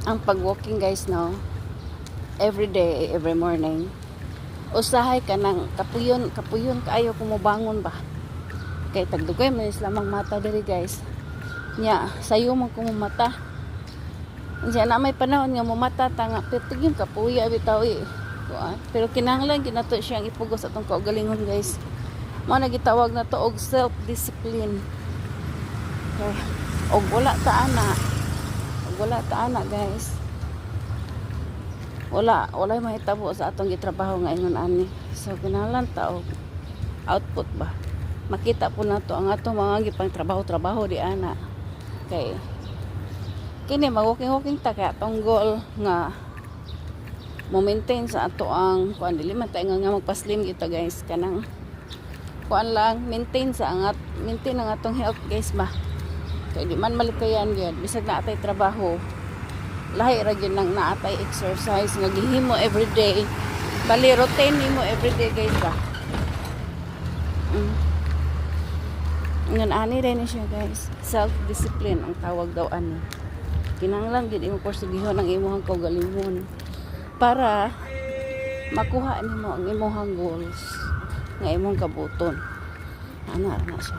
ang pag-walking guys no, every day, every morning, usahay ka ng kapuyon kaayo kumubangon ba, kay tagdugay man lamang mata diri guys nya sayo man kumumata siya na may panahon nga mumata tanga pitigim kapuya bitaw pero kinahanglan ginato siyang ipugos atong kaugalingon guys, mao na gitawag na to og self discipline. Okay. Og wala ta ana guys, wala mahitabo sa atong gitrabaho nga ingon ani. So kinahanglan ta og output ba, makita po nato ang atong mga gipang trabaho di ana, kay kini mag-walking ta kay atong goal nga mo-maintain sa ato ang kuan, dili man ta nga magpaslim kita guys, kanang kuan lang maintain ang atong health guys ba, kay di man malikayan gyud bisag naatay trabaho, lahi ra gyud nang naatay exercise nga gihimo everyday, bali routine nimo everyday guys ba. Ngan ani rin siya guys, self discipline ang tawag daw ani. Kinahanglan gid imo pursugihon ang imong kaugalingon para makuha nimo ang imong goals nga imong kabuton. Ana siya.